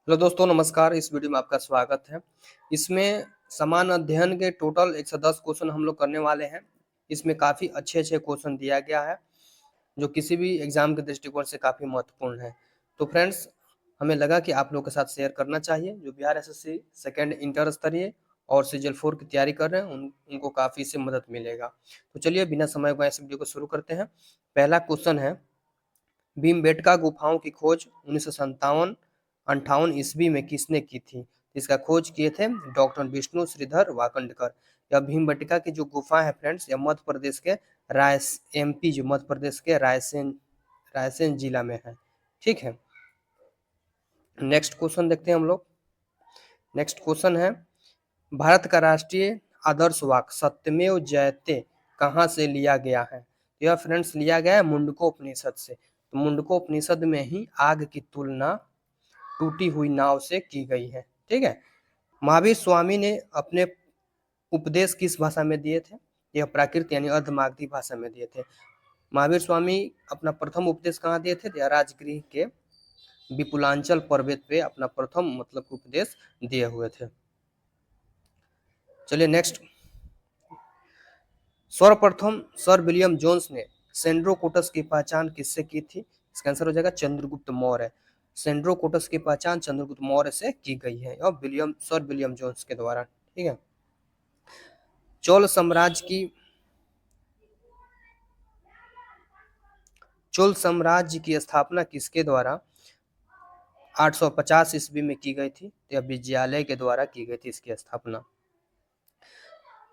Hello दोस्तों, नमस्कार। इस वीडियो में आपका स्वागत है। इसमें समान अध्ययन के टोटल 110 क्वेश्चन हम लोग करने वाले हैं। इसमें काफ़ी अच्छे-अच्छे क्वेश्चन दिया गया है, जो किसी भी एग्ज़ाम के दृष्टिकोण से काफ़ी महत्वपूर्ण है। तो फ्रेंड्स, हमें लगा कि आप लोगों के साथ शेयर करना चाहिए। जो बिहार एसएससी सेकंड इंटर स्तरीय और सीजीएल 4 की तैयारी कर रहे हैं, उनको काफ़ी इससे मदद मिलेगा। तो चलिए बिना समय गवाए इस वीडियो को शुरू करते हैं। पहला क्वेश्चन है, भीमबेटका गुफाओं की खोज 1957-58 ईस्वी में किसने की थी? इसका खोज किए थे डॉक्टर विष्णु श्रीधर वाकंडकर। यह भीमबेटका की जो गुफा है फ्रेंड्स, यह मध्य प्रदेश के एमपी जो मध्य प्रदेश के रायसेन रायसेन जिला में है। ठीक है, नेक्स्ट क्वेश्चन देखते हैं हम लोग। नेक्स्ट क्वेश्चन है, भारत का राष्ट्रीय आदर्श वाक्य सत्यमेव जयते कहाँ से लिया गया है? यह फ्रेंड्स लिया गया है मुंडकोपनिषद से। तो मुंडकोपनिषद में ही आग की तुलना टूटी हुई नाव से की गई है। ठीक है, महावीर स्वामी ने अपने उपदेश किस भाषा में दिए थे? यह प्राकृत यानी अर्धमागधी भाषा में दिए थे। महावीर स्वामी अपना प्रथम उपदेश कहाँ दिए थे? राजगृह के विपुलांचल पर्वत पे अपना प्रथम मतलब उपदेश दिए हुए थे। चलिए नेक्स्ट, सर्वप्रथम सर विलियम जोन्स ने सेंड्रोकोटस की पहचान किससे की थी? इसका आंसर हो जाएगा चंद्रगुप्त मौर्य। सेंड्रोकोटस की पहचान चंद्रगुप्त मौर्य से की गई है और सर विलियम जोन्स के द्वारा। ठीक है, चोल साम्राज्य की स्थापना किसके द्वारा 850 ईस्वी में की गई थी? यह विजयालय के द्वारा की गई थी इसकी स्थापना।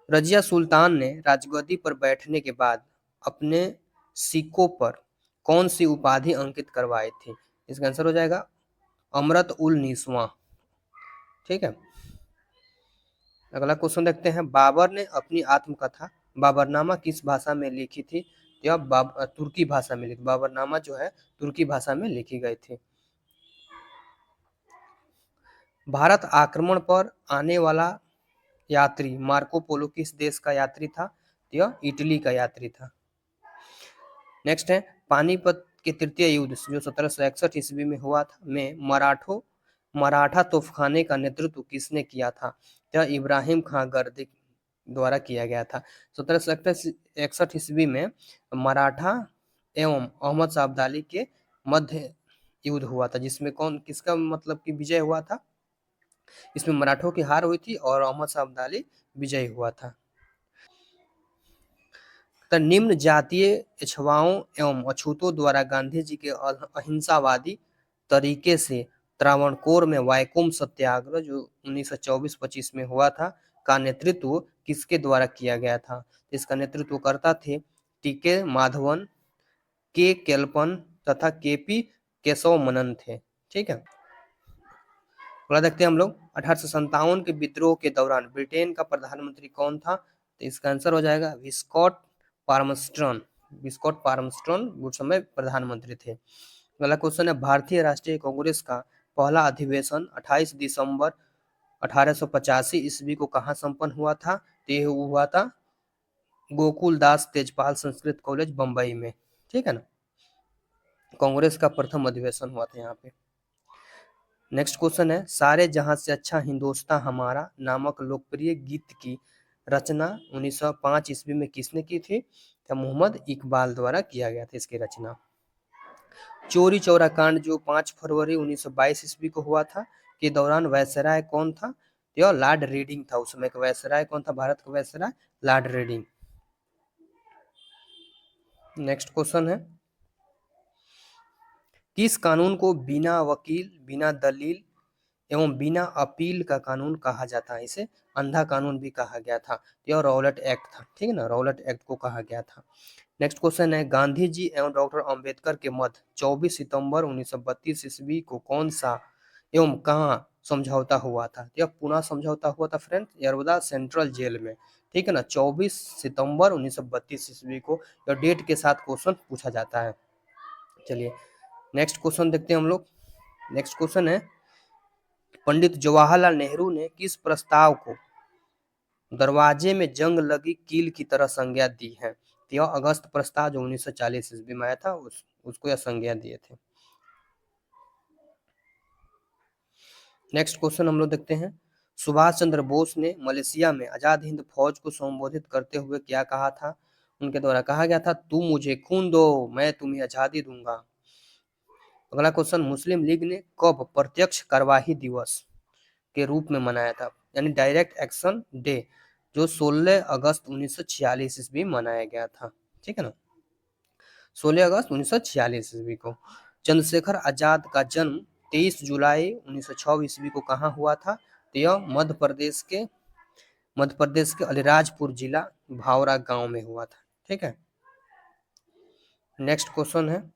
रजिया सुल्तान ने राजगद्दी पर बैठने के बाद अपने सिक्कों पर कौन सी उपाधि अंकित करवाई थी? इसका आंसर हो जाएगा अमरत उल निस्वां। ठीक है, अगला क्वेश्चन देखते हैं, बाबर ने अपनी आत्मकथा बाबरनामा किस भाषा में लिखी थी? यह तुर्की भाषा में लिखी। बाबरनामा जो है तुर्की भाषा में लिखी गई थी। भारत आक्रमण पर आने वाला यात्री मार्को पोलो किस देश का यात्री था? यह इटली का यात्री था। नेक्स्ट है, पानीपत के तृतीय युद्ध जो 1761 ईस्वी में हुआ था में मराठा तोपखाने का नेतृत्व किसने किया था? यह इब्राहिम खां गर्दी द्वारा किया गया था। 1761 ईस्वी में मराठा एवं अहमद शाह अब्दाली के मध्य युद्ध हुआ था, जिसमें किसका मतलब कि विजय हुआ था? इसमें मराठों की हार हुई थी और अहमद शाह अब्दाली विजयी हुआ था। निम्न जातीय इच्छवाओं एवं अछूतों द्वारा गांधी जी के अहिंसावादी तरीके से त्रावणकोर में वायकोम सत्याग्रह जो 1924-25 में हुआ था का नेतृत्व किसके द्वारा किया गया था? इसका नेतृत्व करता थे टीके माधवन, के केलपन तथा केपी केशव मनन थे। ठीक है, अगला देखते हैं हम लोग, 1857 के विद्रोह के दौरान ब्रिटेन का प्रधानमंत्री कौन था? तो इसका आंसर हो जाएगा विस्कॉट पार्मस्ट्रॉन उस समय प्रधानमंत्री थे। अगला क्वेश्चन है, भारतीय राष्ट्रीय कांग्रेस का पहला अधिवेशन 28 दिसंबर 1885 ईस्वी को कहाँ संपन्न हुआ था? तो ये हुआ था गोकुल दास तेजपाल संस्कृत कॉलेज बंबई में। ठीक है ना, कांग्रेस का प्रथम अधिवेशन हुआ था यहाँ पे। नेक्स्ट क्वेश्चन है, सारे जहां से अच्छा हिंदुस्तान हमारा नामक लोकप्रिय गीत की रचना 1905 ईस्वी में किसने की थी? तो मोहम्मद इकबाल द्वारा किया गया था इसकी रचना। चोरी चौरा कांड जो 5 फरवरी 1922 ईस्वी को हुआ था के दौरान वायसराय कौन था? यह लॉर्ड रीडिंग था। उस समय का वायसराय कौन था? भारत का viceroy Lord reading. Next question है, किस कानून को बिना वकील, बिना दलील एवं बिना अपील का कानून कहा जाता है? इसे अंधा कानून भी कहा गया था। यह रॉलेट एक्ट था। ठीक है ना, रॉलेट एक्ट को कहा गया था। नेक्स्ट क्वेश्चन है, गांधी जी एवं डॉक्टर अंबेडकर के मध्य 24 सितंबर 1932 ईस्वी को कौन सा एवं कहाँ समझौता हुआ था? यह पुनः समझौता हुआ था फ्रेंड यरवदा सेंट्रल जेल में। ठीक है ना, 24 सितंबर 1932 ईस्वी को। यह डेट के साथ क्वेश्चन पूछा जाता है। चलिए नेक्स्ट क्वेश्चन देखते हैं हम लोग। नेक्स्ट क्वेश्चन है, पंडित जवाहरलाल नेहरू ने किस प्रस्ताव को दरवाजे में जंग लगी कील की तरह संज्ञा दी है? यह अगस्त प्रस्ताव जो 1940 ईस्वी में आया था उसको यह संज्ञा दिए थे। नेक्स्ट क्वेश्चन हम लोग देखते हैं, सुभाष चंद्र बोस ने मलेशिया में आजाद हिंद फौज को संबोधित करते हुए क्या कहा था? उनके द्वारा कहा गया था, तुम मुझे खून दो मैं तुम्हें आजादी दूंगा। अगला क्वेश्चन, मुस्लिम लीग ने कब प्रत्यक्ष कार्यवाही दिवस के रूप में मनाया था, यानी डायरेक्ट एक्शन डे, जो 16 अगस्त 1946 ईस्वी मनाया गया था। ठीक है ना, 16 अगस्त 1946 ईस्वी को। चंद्रशेखर आजाद का जन्म 23 जुलाई 1906 ईस्वी को कहाँ हुआ था? तो यह मध्य प्रदेश के अलीराजपुर जिला भावरा गांव में हुआ था। ठीक है, नेक्स्ट क्वेश्चन है,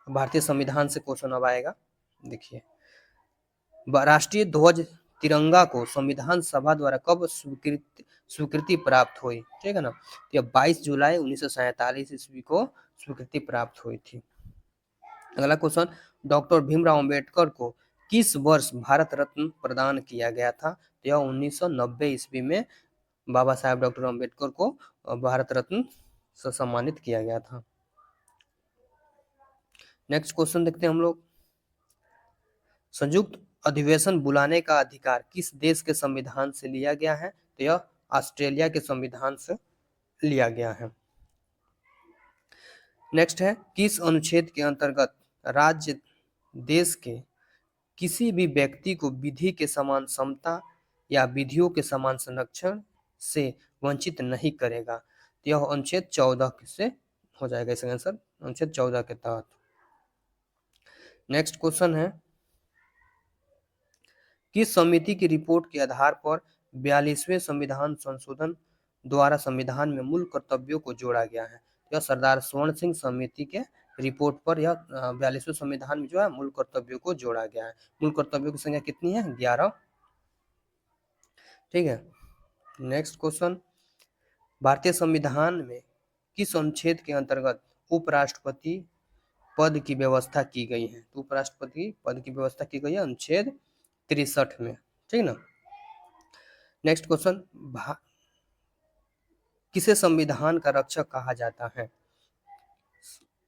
भारतीय संविधान से क्वेश्चन अब आएगा। देखिए, राष्ट्रीय ध्वज तिरंगा को संविधान सभा द्वारा कब स्वीकृति प्राप्त हुई? ठीक है ना, तो यह 22 जुलाई 1947 ईस्वी को स्वीकृति प्राप्त हुई थी। अगला क्वेश्चन, डॉक्टर भीमराव अंबेडकर को किस वर्ष भारत रत्न प्रदान किया गया था? तो यह 1990 ईस्वी में बाबा साहेब डॉक्टर अंबेडकर को भारत रत्न से सम्मानित किया गया था। नेक्स्ट क्वेश्चन देखते हैं हम लोग, संयुक्त अधिवेशन बुलाने का अधिकार किस देश के संविधान से लिया गया है? तो यह ऑस्ट्रेलिया के संविधान से लिया गया है। नेक्स्ट है, किस अनुच्छेद के अंतर्गत राज्य देश के किसी भी व्यक्ति को विधि के समान समता या विधियों के समान संरक्षण से वंचित नहीं करेगा? तो यह अनुच्छेद 14 से हो जाएगा इसका आंसर, अनुच्छेद 14 के तहत। नेक्स्ट क्वेश्चन है, किस समिति की रिपोर्ट के आधार पर 42वें संविधान संशोधन द्वारा संविधान में मूल कर्तव्यों को जोड़ा गया है? यह सरदार स्वर्ण सिंह समिति के रिपोर्ट पर यह 42वें संविधान में जो है मूल कर्तव्यों को जोड़ा गया है। मूल कर्तव्यों की संख्या कितनी है? 11। ठीक है, नेक्स्ट क्वेश्चन, भारतीय संविधान में किस अनुच्छेद के अंतर्गत उपराष्ट्रपति पद की व्यवस्था की गई है? उपराष्ट्रपति पद की व्यवस्था की गई है अनुच्छेद 63 में। ठीक ना, नेक्स्ट क्वेश्चन, किसे संविधान का रक्षक कहा जाता है?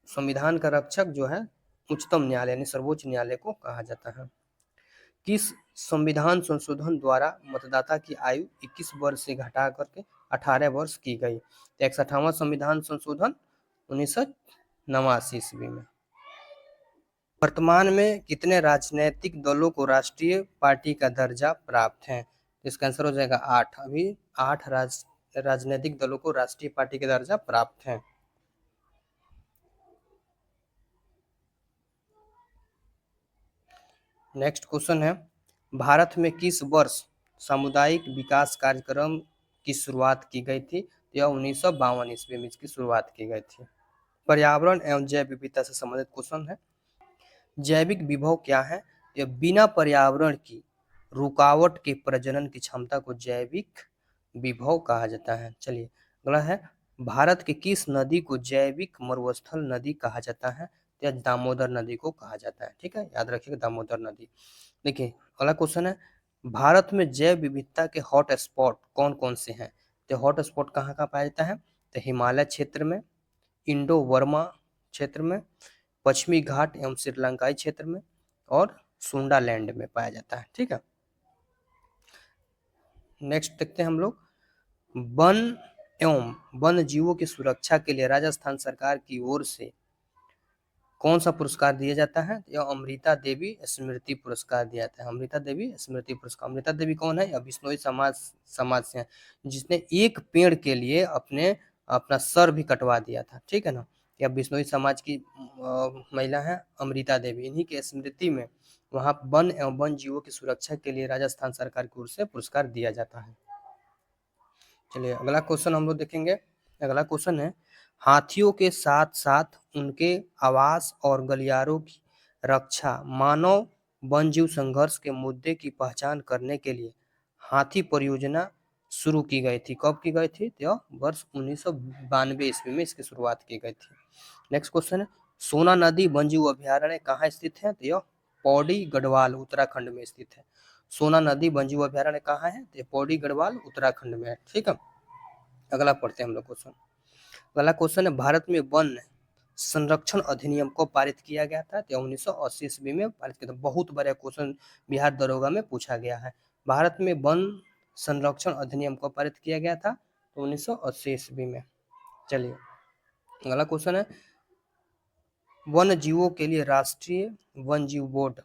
संविधान का रक्षक जो है उच्चतम न्यायालय यानी सर्वोच्च न्यायालय को कहा जाता है। किस संविधान संशोधन द्वारा मतदाता की आयु 21 वर्ष से घटा करके 18 वर्ष की गई? 61वां संविधान संशोधन 1989 ईस्वी में। वर्तमान में कितने राजनीतिक दलों को राष्ट्रीय पार्टी का दर्जा प्राप्त है? इसका आंसर हो जाएगा 8। अभी 8 राजनीतिक दलों को राष्ट्रीय पार्टी का दर्जा प्राप्त है। नेक्स्ट क्वेश्चन है, भारत में किस वर्ष सामुदायिक विकास कार्यक्रम की शुरुआत की गई थी? यह 1952 ईस्वी में इसकी शुरुआत की गई थी। पर्यावरण एवं जैव विविधता से संबंधित क्वेश्चन है। जैविक विभव क्या है? यह बिना पर्यावरण की रुकावट के प्रजनन की क्षमता को जैविक विभव कहा जाता है। चलिए, अगला है, भारत के किस नदी को जैविक मरुस्थल नदी कहा जाता है? या दामोदर नदी को कहा जाता है। ठीक है, याद रखिएगा दामोदर नदी। देखिए, अगला क्वेश्चन है, भारत में जैव विविधता के हॉट स्पॉट कौन कौन से हैं? तो हॉट स्पॉट कहाँ कहाँ पाया जाता है? तो हिमालय क्षेत्र में, इंडो वर्मा क्षेत्र में, पश्चिमी घाट एवं श्रीलंकाई क्षेत्र में और सुंडालैंड में पाया जाता है। ठीक है, नेक्स्ट देखते हैं हम लोग, वन एवं वन जीवों की सुरक्षा के लिए राजस्थान सरकार की ओर से कौन सा पुरस्कार दिया जाता है? यह अमृता देवी स्मृति पुरस्कार दिया जाता है। अमृता देवी स्मृति पुरस्कार। अमृता देवी कौन है? यह बिश्नोई समाज से है, जिसने एक पेड़ के लिए अपना सर भी कटवा दिया था। ठीक है ना, यह बिश्नोई समाज की महिला है अमृता देवी। इन्हीं के स्मृति में वहाँ वन एवं वन जीवों की सुरक्षा के लिए राजस्थान सरकार की ओर से पुरस्कार दिया जाता है। चलिए, अगला क्वेश्चन हम लोग देखेंगे। अगला क्वेश्चन है, हाथियों के साथ साथ उनके आवास और गलियारों की रक्षा मानव वन्यजीव संघर्ष के मुद्दे की पहचान करने के लिए हाथी परियोजना शुरू की गई थी। कब की गई थी? तो वर्ष 1992 ईस्वी में इसकी शुरुआत की गई थी। नेक्स्ट क्वेश्चन है, सोना नदी वन्यजीव अभयारण्य कहाँ स्थित है? तो यह पौड़ी गढ़वाल उत्तराखंड में स्थित है। सोना नदी वन्यजीव अभयारण्य कहाँ है? तो पौड़ी गढ़वाल उत्तराखंड में है। ठीक है, अगला पढ़ते हैं हम लोग क्वेश्चन। अगला क्वेश्चन है, भारत में वन संरक्षण अधिनियम को पारित किया गया था? तो 1980 ईस्वी में पारित किया था। बहुत बड़ा क्वेश्चन बिहार दरोगा में पूछा गया है। भारत में वन संरक्षण अधिनियम को पारित किया गया था तो 1980 ईस्वी में। चलिए अगला क्वेश्चन है, वन जीवों के लिए राष्ट्रीय वन जीव बोर्ड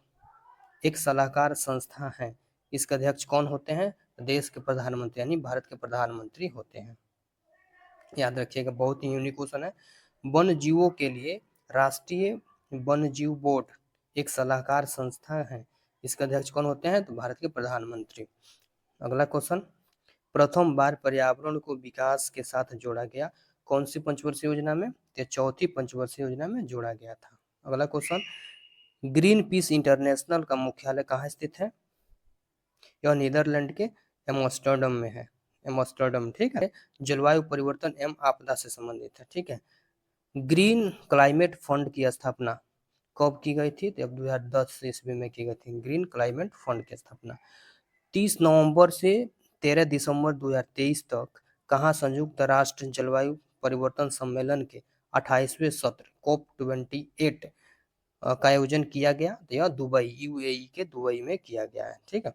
एक सलाहकार संस्था है, इसके अध्यक्ष कौन होते हैं? देश के प्रधानमंत्री यानी भारत के प्रधानमंत्री होते हैं। याद रखिएगा, बहुत ही यूनिक क्वेश्चन है। वन जीवों के लिए राष्ट्रीय वन जीव बोर्ड एक सलाहकार संस्था है, इसके अध्यक्ष कौन होते हैं? तो भारत के प्रधानमंत्री। अगला क्वेश्चन, प्रथम बार पर्यावरण को विकास के साथ जोड़ा गया कौन सी पंचवर्षीय योजना में? तो चौथी पंचवर्षीय योजना में जोड़ा गया था। अगला क्वेश्चन, ग्रीन पीस इंटरनेशनल का मुख्यालय कहाँ स्थित है? यह नीदरलैंड के एम्स्टर्डम में है। एम्स्टर्डम, ठीक है। जलवायु परिवर्तन एवं आपदा से संबंधित है, ठीक है। ग्रीन क्लाइमेट फंड की स्थापना कब की गई थी? तो अब 2010 ईस्वी में की गई थी ग्रीन क्लाइमेट फंड की स्थापना। 30 नवंबर से 13 दिसंबर 2023 तक कहाँ संयुक्त राष्ट्र जलवायु परिवर्तन सम्मेलन के 28वें सत्र COP28 का आयोजन किया गया? तो यह दुबई, यूएई के दुबई में किया गया है, ठीक है।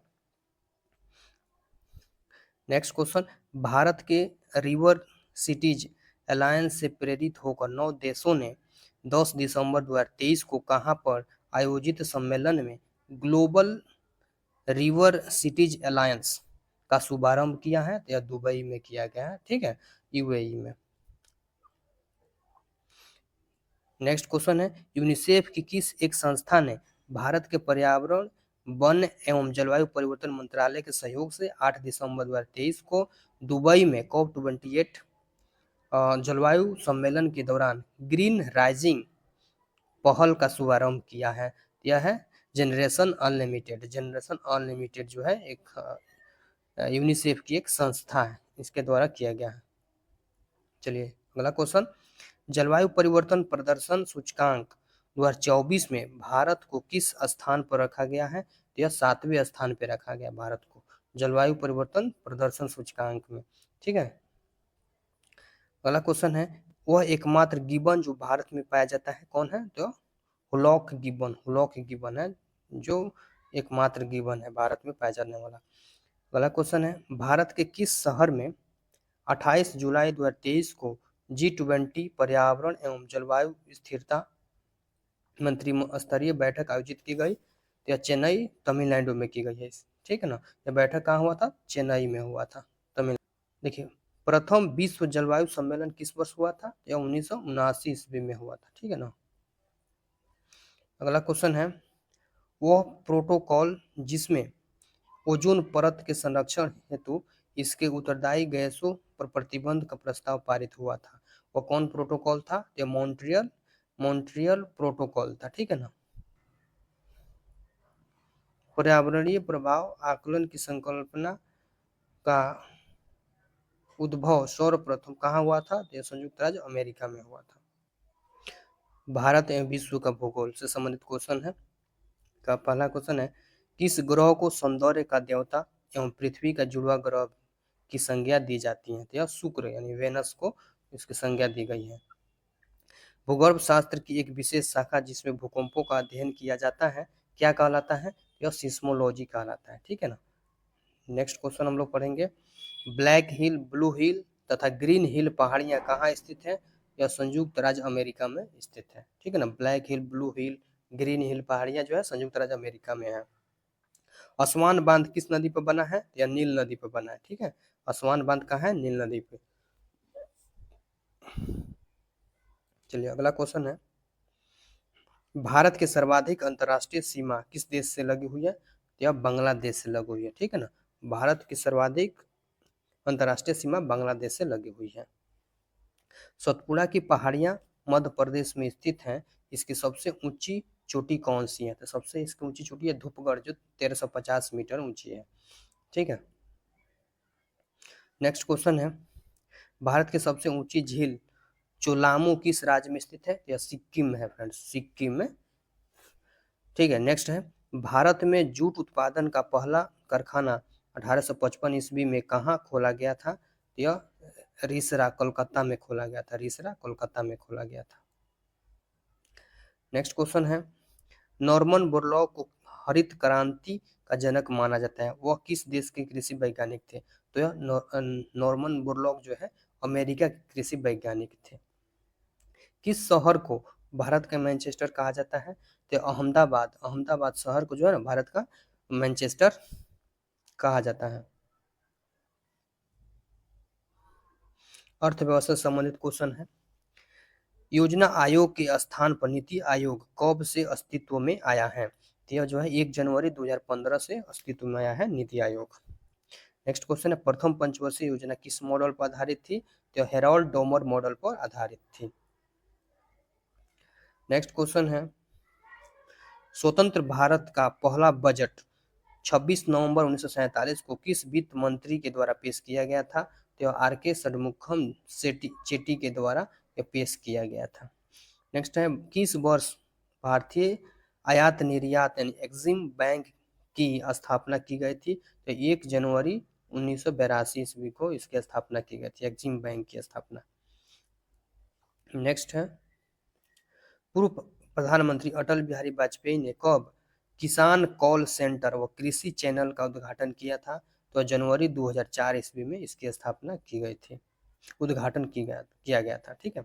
नेक्स्ट क्वेश्चन, भारत के रिवर सिटीज अलायंस से प्रेरित होकर 9 देशों ने 10 दिसंबर 2023 को कहां पर आयोजित सम्मेलन में ग्लोबल रिवर सिटीज अलायंस का शुभारंभ किया है? तो यह दुबई में किया गया है, ठीक है, यूएई में। नेक्स्ट क्वेश्चन है, यूनिसेफ की किस एक संस्था ने भारत के पर्यावरण वन एवं जलवायु परिवर्तन मंत्रालय के सहयोग से 8 दिसंबर 2023 को दुबई में COP28 जलवायु सम्मेलन के दौरान ग्रीन राइजिंग पहल का शुभारंभ किया है? यह है जनरेशन अनलिमिटेड। जनरेशन अनलिमिटेड जो है एक यूनिसेफ की एक संस्था है, इसके द्वारा किया गया है। चलिए अगला क्वेश्चन, जलवायु परिवर्तन प्रदर्शन सूचकांक 2024 में भारत को किस स्थान पर रखा गया है? तो यह 7वें स्थान पर रखा गया भारत को जलवायु परिवर्तन प्रदर्शन सूचकांक में, ठीक है। अगला क्वेश्चन है, वह एकमात्र गिबन जो भारत में पाया जाता है कौन है? तो हुलॉक गिबन। हुलॉक गिबन है जो एकमात्र गिबन है भारत में पाया जाने वाला। अगला क्वेश्चन है, भारत के किस शहर में 28 जुलाई 2023 को G20 पर्यावरण एवं जलवायु स्थिरता मंत्री स्तरीय बैठक आयोजित की गई? तो यह चेन्नई तमिलनाडु में की गई है, ठीक है ना। यह बैठक कहाँ हुआ था? चेन्नई में हुआ था, तमिलनाडु। देखिए, प्रथम विश्व जलवायु सम्मेलन किस वर्ष हुआ था? यह 1979 ईस्वी में हुआ था, ठीक है ना। अगला क्वेश्चन है, वह प्रोटोकॉल जिसमें ओजोन परत के संरक्षण हेतु इसके उत्तरदायी गैसों पर प्रतिबंध का प्रस्ताव पारित हुआ था, वह कौन प्रोटोकॉल था? यह मॉन्ट्रियल प्रोटोकॉल था, ठीक है ना। पर्यावरणीय प्रभाव आकलन की संकल्पना का उद्भव सर्वप्रथम कहाँ हुआ था? यह संयुक्त राज्य अमेरिका में हुआ था। भारत एवं विश्व का भूगोल से संबंधित क्वेश्चन है। का पहला क्वेश्चन है, किस ग्रह को सौंदर्य का देवता एवं पृथ्वी का जुड़वा ग्रह की संज्ञा दी जाती है? तो यह शुक्र यानी वेनस को इसकी संज्ञा दी गई है। भूगर्भ शास्त्र की एक विशेष शाखा जिसमें भूकंपों का अध्ययन किया जाता है क्या कहलाता है? यह सिस्मोलॉजी कहलाता है, ठीक है ना। नेक्स्ट क्वेश्चन हम लोग पढ़ेंगे, ब्लैक हिल, ब्लू हिल तथा ग्रीन हिल पहाड़ियां कहाँ स्थित है? यह संयुक्त राज्य अमेरिका में स्थित है, ठीक है ना। ब्लैक हिल, ब्लू हिल, ग्रीन हिल पहाड़ियां जो है संयुक्त राज्य अमेरिका में है। असवान बांध किस नदी पर बना है? या नील नदी पर बना है, ठीक है। असवान बांध कहाँ है? नील नदी पे। चलिए अगला क्वेश्चन है, भारत के सर्वाधिक अंतर्राष्ट्रीय सीमा किस देश से लगी हुई है? यह बांग्लादेश से लगी हुई है, ठीक है ना। भारत की सर्वाधिक अंतर्राष्ट्रीय सीमा बांग्लादेश से लगी हुई है। सतपुड़ा की पहाड़ियां मध्य प्रदेश में स्थित हैं, इसकी सबसे ऊंची चोटी कौन सी है? तो सबसे इसकी ऊंची चोटी है धूपगढ़ जो 1350 मीटर ऊंची है, ठीक है। नेक्स्ट क्वेश्चन है, भारत की सबसे ऊंची झील चोलामू किस राज्य में स्थित है? यह सिक्किम में है फ्रेंड्स, सिक्किम में, ठीक है। नेक्स्ट है, भारत में जूट उत्पादन का पहला कारखाना 1855 ईस्वी में कहाँ खोला गया था? यह रिसरा कोलकाता में खोला गया था, रिसरा कोलकाता में खोला गया था। नेक्स्ट क्वेश्चन है, नॉर्मन बोरलॉग को हरित क्रांति का जनक माना जाता है, वह किस देश के कृषि वैज्ञानिक थे? तो यह नॉर्मन बोरलॉग जो है अमेरिका के कृषि वैज्ञानिक थे। किस शहर को भारत का मैनचेस्टर कहा जाता है? तो अहमदाबाद शहर को जो है ना भारत का मैनचेस्टर कहा जाता है। अर्थव्यवस्था से संबंधित क्वेश्चन है, योजना आयोग के स्थान पर नीति आयोग कब से अस्तित्व में आया है? तो यह जो है 1 जनवरी 2015 से अस्तित्व में आया है नीति आयोग। नेक्स्ट क्वेश्चन है, प्रथम पंचवर्षीय योजना किस मॉडल पर आधारित थी? तो हेरोल्ड डोमर मॉडल पर आधारित थी। नेक्स्ट क्वेश्चन है, स्वतंत्र भारत का पहला बजट 26 नवंबर 1947 को किस वित्त मंत्री के द्वारा पेश किया गया था? तो आर के षणमुखम चेट्टी के द्वारा यह पेश किया गया था। नेक्स्ट है, किस वर्ष भारतीय आयात निर्यात यानी एक्सिम बैंक की स्थापना की गई थी? तो 1 जनवरी 1982 ईस्वी को इसकी स्थापना की गई थी, एक्सिम बैंक की स्थापना। नेक्स्ट है, पूर्व प्रधानमंत्री अटल बिहारी वाजपेयी ने कब किसान कॉल सेंटर व कृषि चैनल का उद्घाटन किया था? तो जनवरी 2004 ईस्वी में इसकी स्थापना की गई थी, उद्घाटन किया गया था। ठीक है,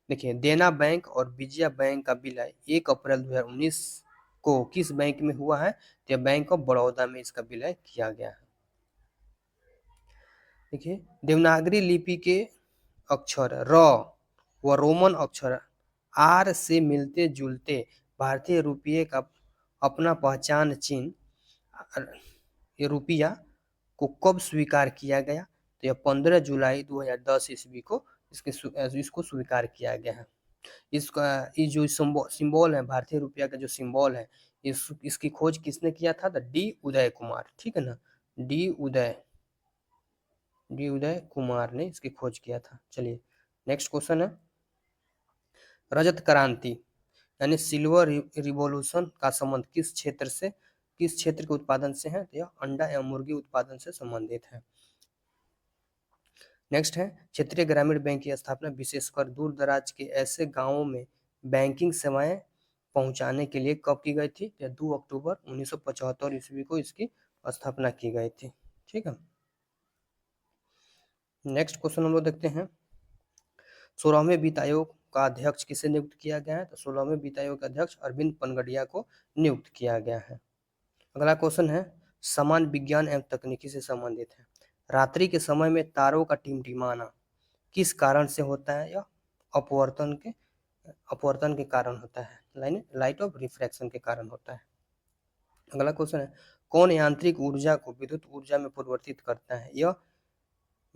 देखिए, देना बैंक और विजया बैंक का विलय 1 अप्रैल 2019 को किस बैंक में हुआ है? तो बैंक ऑफ बड़ौदा में इसका विलय किया गया है। देखिए, देवनागरी लिपि के अक्षर र व रोमन अक्षर आर से मिलते जुलते भारतीय रुपये का अपना पहचान चिन्ह रुपया को कब स्वीकार किया गया? तो यह 15 जुलाई 2010 ईस्वी को इसको स्वीकार किया गया है। इसका ये जो सिंबल है, भारतीय रुपया का जो सिंबल है, इसकी खोज किसने किया था? तो डी उदय कुमार। ठीक है ना, डी उदय कुमार ने इसकी खोज किया था। चलिए, नेक्स्ट क्वेश्चन है, रजत क्रांति यानी सिल्वर रिवॉल्यूशन का संबंध किस क्षेत्र के उत्पादन से है? तो यह अंडा एवं मुर्गी उत्पादन से संबंधित है। नेक्स्ट है, क्षेत्रीय ग्रामीण बैंक की स्थापना विशेषकर दूर दराज के ऐसे गांवों में बैंकिंग सेवाएं पहुंचाने के लिए कब की गई थी? तो 2 अक्टूबर 1975 ईस्वी को इसकी स्थापना की गई थी। ठीक है, नेक्स्ट क्वेश्चन हम लोग देखते हैं, 16वें वित्त आयोग का अध्यक्ष किसे नियुक्त किया गया है? तो 16वें वित्त आयोग का अध्यक्ष अरविंद पनगड़िया को नियुक्त किया गया है। अगला क्वेश्चन है, समान विज्ञान एवं तकनीकी से संबंधित है, रात्रि के समय में तारों का टिमटिमाना किस कारण से होता है? यह अपवर्तन के कारण होता है, लाइट ऑफ रिफ्रैक्शन के कारण होता है। अगला क्वेश्चन है, कौन यांत्रिक ऊर्जा को विद्युत ऊर्जा में परिवर्तित करता है? यह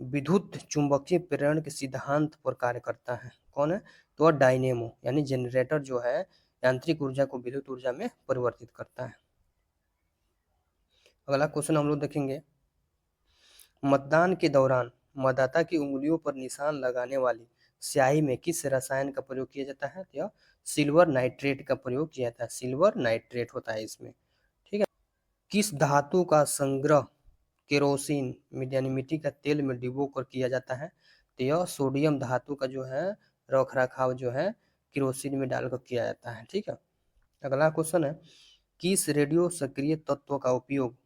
विद्युत चुंबकीय प्रेरण के सिद्धांत पर कार्य करता है। कौन है? तो डायनेमो यानी जनरेटर जो है यांत्रिक ऊर्जा को विद्युत ऊर्जा में परिवर्तित करता है। अगला क्वेश्चन हम लोग देखेंगे, मतदान के दौरान मतदाता की उंगलियों पर निशान लगाने वाली स्याही में किस रसायन का प्रयोग किया जाता है? तो सिल्वर नाइट्रेट का प्रयोग किया जाता है, सिल्वर नाइट्रेट होता है इसमें। ठीक है, किस धातु का संग्रह केरोसिन यानी मिट्टी का तेल में डिबो कर किया जाता है? तो यह सोडियम धातु का जो है रख रखाव जो है केरोसिन में डालकर किया जाता है। ठीक है, अगला क्वेश्चन है, किस रेडियो सक्रिय तत्व का उपयोग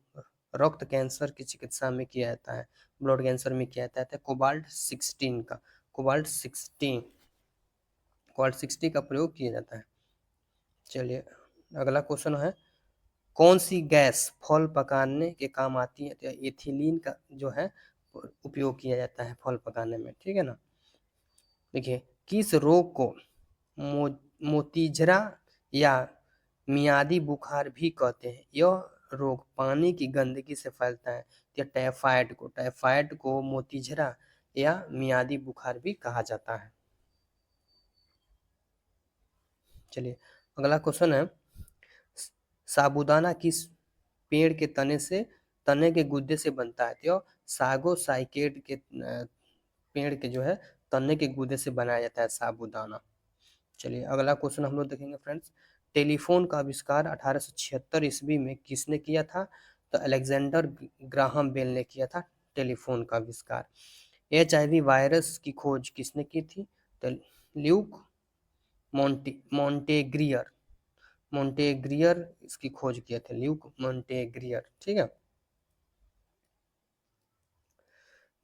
रक्त कैंसर की चिकित्सा में किया जाता है, ब्लड कैंसर में किया जाता है? कोबाल्ट 16 का प्रयोग किया जाता है। चलिए, अगला क्वेश्चन है, कौन सी गैस फल पकाने के काम आती है? तो एथिलीन का जो है उपयोग किया जाता है फल पकाने में। ठीक है ना, देखिए, किस रोग को मोतीझरा या मियादी बुखार भी कहते हैं? यह रोग पानी की गंदगी से फैलता है। या टाइफाइड को मोतीझरा या मियादी बुखार भी कहा जाता है। चलिए, अगला क्वेश्चन है, साबूदाना किस पेड़ के तने के गुद्दे से बनता है? तो सागोसाइकेड के पेड़ के जो है तने के गुद्दे से बनाया जाता है साबूदाना। चलिए, अगला क्वेश्चन हम लोग देखेंगे फ्रेंड्स, टेलीफोन का आविष्कार 1876 ईस्वी में किसने किया था? तो अलेक्जेंडर ग्राहम बेल ने किया था टेलीफोन का आविष्कार। HIV वायरस की खोज किसने की थी? तो ल्यूक मॉन्टेग्रियर मोंटेग्रियर इसकी खोज किए थे, ल्यूक मोंटेग्रियर। ठीक है,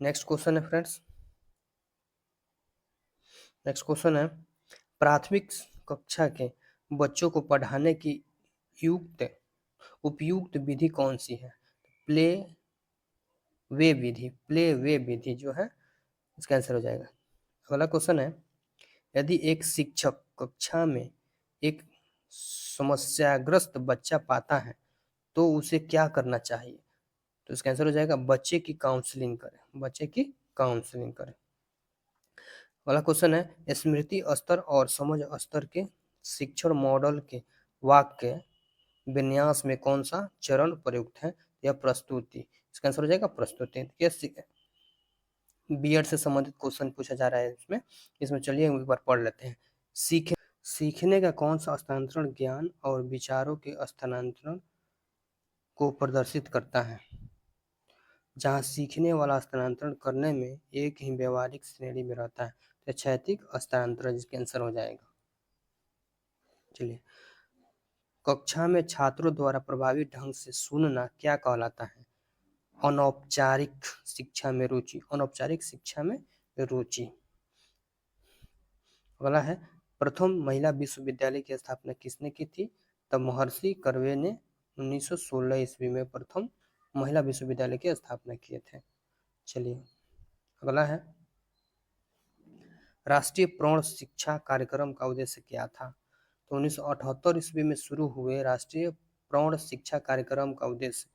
नेक्स्ट क्वेश्चन है फ्रेंड्स, नेक्स्ट क्वेश्चन है प्राथमिक कक्षा के बच्चों को पढ़ाने की युक्त उपयुक्त विधि कौन सी है? प्ले वे विधि, प्ले वे विधि जो है इसका आंसर हो जाएगा। अगला क्वेश्चन है यदि एक शिक्षक कक्षा में एक समस्याग्रस्त बच्चा पाता है तो उसे क्या करना चाहिए? तो इसका आंसर हो जाएगा बच्चे की काउंसलिंग करें, बच्चे की काउंसलिंग करें। अगला क्वेश्चन है स्मृति स्तर और समझ स्तर के शिक्षण मॉडल के वाक्य विन्यास में कौन सा चरण प्रयुक्त है? यह प्रस्तुति, इसका आंसर हो जाएगा प्रस्तुति। बीएड से संबंधित क्वेश्चन पूछा जा रहा है इसमें, चलिए एक बार पढ़ लेते हैं। सीखने का कौन सा हस्तांतरण ज्ञान और विचारों के हस्तांतरण को प्रदर्शित करता है? जहाँ सीखने वाला हस्तांतरण करने में एक ही व्यवहारिक श्रेणी में रहता है, तो क्षैतिक हस्तांतरण जिसका आंसर हो जाएगा। चलिए, कक्षा में छात्रों द्वारा प्रभावी ढंग से सुनना क्या कहलाता है? अनौपचारिक शिक्षा में रुचि, अनौपचारिक शिक्षा में रुचि। अगला है प्रथम महिला विश्वविद्यालय की स्थापना किसने की थी? तब महर्षि कर्वे ने 1916 ईस्वी में प्रथम महिला विश्वविद्यालय की स्थापना किए थे। चलिए, अगला है राष्ट्रीय प्रौढ़ शिक्षा कार्यक्रम का उद्देश्य क्या था? तो 1978 ईस्वी में शुरू हुए राष्ट्रीय प्रौढ़ शिक्षा कार्यक्रम का उद्देश्य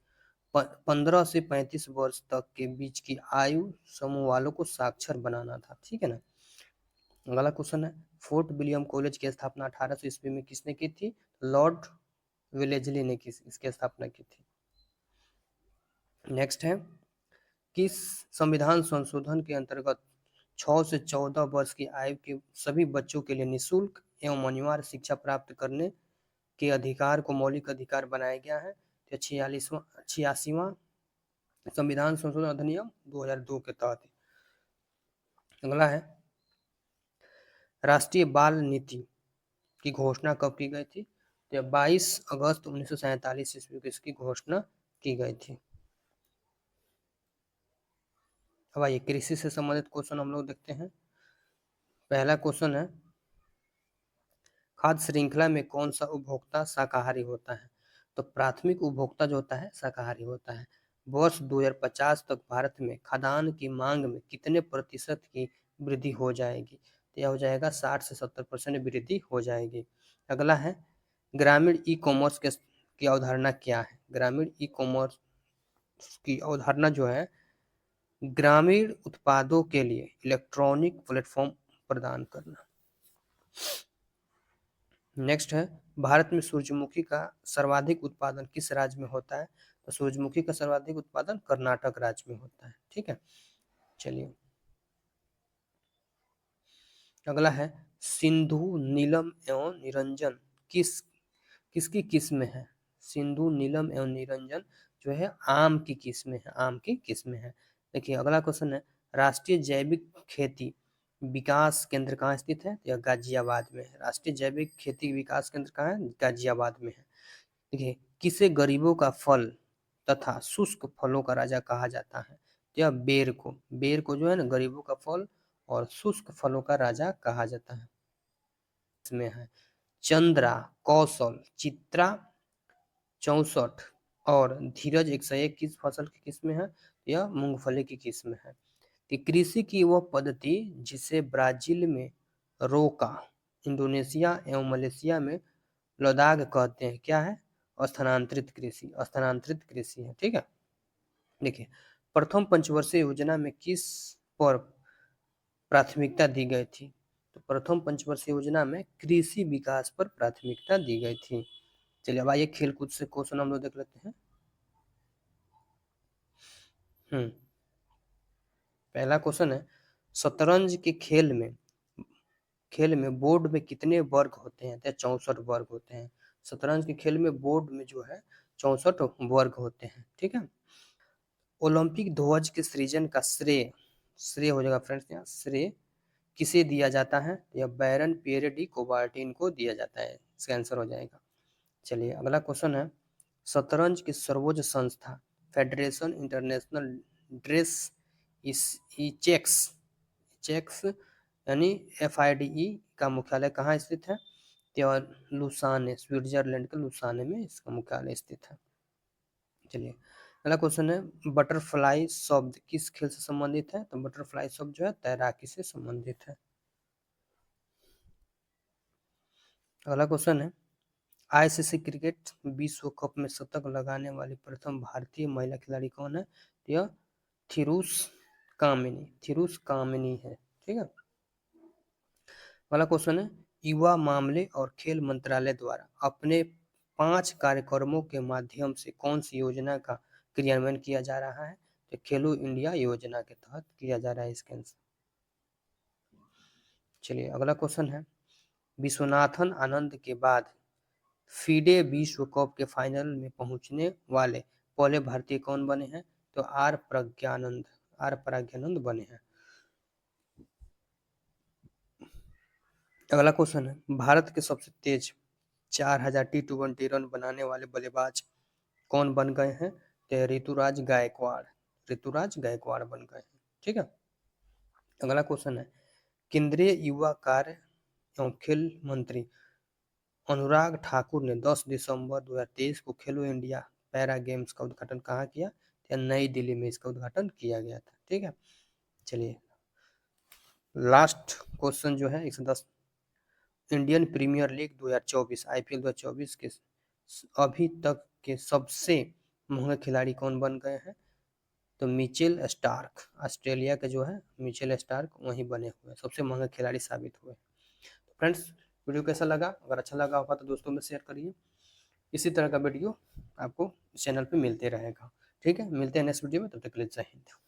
15 से 35 वर्ष तक के बीच की आयु समूह वालों को साक्षर बनाना था। ठीक है ना। अगला क्वेश्चन है फोर्ट विलियम कॉलेज की स्थापना 1800 ईस्वी में किसने की थी? लॉर्ड वेलेस्ली ने इसकी स्थापना की थी। नेक्स्ट है किस संविधान संशोधन के अंतर्गत 6 से 14 वर्ष की आयु के सभी बच्चों के लिए निःशुल्क एवं अनिवार्य शिक्षा प्राप्त करने के अधिकार को मौलिक अधिकार बनाया गया है? तो 86वां संविधान संशोधन अधिनियम 2002 के तहत। अगला है राष्ट्रीय बाल नीति की घोषणा कब की गई थी? तो 22 अगस्त 1947 ईस्वी को इसकी घोषणा की गई थी। अब आइए कृषि से संबंधित क्वेश्चन हम लोग देखते हैं। पहला क्वेश्चन है खाद्य श्रृंखला में कौन सा उपभोक्ता शाकाहारी होता है? तो प्राथमिक उपभोक्ता जो होता है शाकाहारी होता है। वर्ष 2050 तक भारत में खाद्यान्न की मांग में कितने प्रतिशत की वृद्धि हो जाएगी? तो यह हो जाएगा 60 से 70% वृद्धि हो जाएगी। अगला है ग्रामीण ई कॉमर्स की अवधारणा क्या है? ग्रामीण ई कॉमर्स की अवधारणा जो है ग्रामीण उत्पादों के लिए इलेक्ट्रॉनिक प्लेटफॉर्म प्रदान करना। नेक्स्ट है भारत में सूरजमुखी का सर्वाधिक उत्पादन किस राज्य में होता है? तो सूरजमुखी का सर्वाधिक उत्पादन कर्नाटक राज्य में होता है। ठीक है, चलिए अगला है सिंधु नीलम एवं निरंजन किसकी किस्म है? सिंधु नीलम एवं निरंजन जो है आम की किस्म है, आम की किस्म है। देखिए अगला क्वेश्चन है राष्ट्रीय जैविक खेती विकास केंद्र कहाँ स्थित है? यह गाजियाबाद में है। राष्ट्रीय जैविक खेती विकास केंद्र कहाँ है? गाजियाबाद में है। देखिए किसे गरीबों का फल तथा शुष्क फलों का राजा कहा जाता है? यह बेर को जो है ना गरीबों का फल और शुष्क फलों का राजा कहा जाता है। इसमें है चंद्रा, कौशल, चित्रा 64 और धीरज 101 किस फसल की किस्म है? यह मूंगफली की किस्म है। कि कृषि की वह पद्धति जिसे ब्राजील में रोका, इंडोनेशिया एवं मलेशिया में लद्दाख कहते हैं, क्या है? स्थानांतरित कृषि, स्थानांतरित कृषि है। ठीक है, देखिए प्रथम पंचवर्षीय योजना में किस पर प्राथमिकता दी गई थी? तो प्रथम पंचवर्षीय योजना में कृषि विकास पर प्राथमिकता दी गई थी। चलिए अब आइए खेलकूद से क्वेश्चन हम लोग देख लेते हैं। पहला क्वेश्चन है शतरंज के खेल में बोर्ड में कितने वर्ग होते हैं? 64 वर्ग होते हैं। शतरंज के खेल में बोर्ड में जो है 64 वर्ग होते हैं। ठीक है, ओलंपिक ध्वज के सृजन का श्रेय हो जाएगा फ्रेंड्स, यहाँ श्रेय किसे दिया जाता है? यह बैरन पियरे डी कोबार्टिन को दिया जाता है। इसका आंसर हो जाएगा। चलिए अगला क्वेश्चन है, शतरंज की सर्वोच्च संस्था Federation Internationale des Echecs Echecs यानी FIDE का मुख्यालय कहाँ स्थित है? तो लुसाने, स्विट्जरलैंड के लुसाने में इसका मुख्यालय स्थित है। चलिए अगला क्वेश्चन है, बटरफ्लाई शब्द किस खेल से संबंधित है? तो बटरफ्लाई शब्द जो है तैराकी से संबंधित है। अगला क्वेश्चन है, ICC क्रिकेट विश्व कप में शतक लगाने वाली प्रथम भारतीय महिला खिलाड़ी कौन है? यह थिरुस कामिनी है। ठीक है। अगला क्वेश्चन है, युवा मामले और खेल मंत्रालय द्वारा अपने 5 कार्यक्रमों के माध्यम से कौन सी योजना का क्रियान्वयन किया जा रहा है? तो खेलो इंडिया योजना के तहत किया जा रहा है इसके आंसर। चलिए अगला क्वेश्चन है, विश्वनाथन आनंद के बाद फीडे विश्व कप के फाइनल में पहुंचने वाले पहले भारतीय कौन बने हैं? तो आर प्रज्ञानंद बने हैं। अगला क्वेश्चन है, भारत के सबसे तेज 4000 T20 रन बनाने वाले बल्लेबाज कौन बन गए हैं? तो ऋतुराज गायकवाड़ बन गए हैं। ठीक है। अगला क्वेश्चन है, केंद्रीय युवा कार्य एवं खेल मंत्री अनुराग ठाकुर ने 10 दिसंबर 2023 को खेलो इंडिया पैरा गेम्स का उद्घाटन कहाँ किया? तो नई दिल्ली में इसका उद्घाटन किया गया था। ठीक है। चलिए लास्ट क्वेश्चन जो है 110, इंडियन प्रीमियर लीग 2024 IPL 2024 के अभी तक के सबसे महंगे खिलाड़ी कौन बन गए हैं? तो मिचेल स्टार्क, ऑस्ट्रेलिया के जो है मिचेल स्टार्क वही बने हुए सबसे महंगे खिलाड़ी साबित हुए। तो फ्रेंड्स वीडियो कैसा लगा? अगर अच्छा लगा होगा तो दोस्तों में शेयर करिए। इसी तरह का वीडियो आपको चैनल पे मिलते रहेगा। ठीक है, मिलते हैं नेक्स्ट वीडियो में, तब तक के लिए जय हिंद।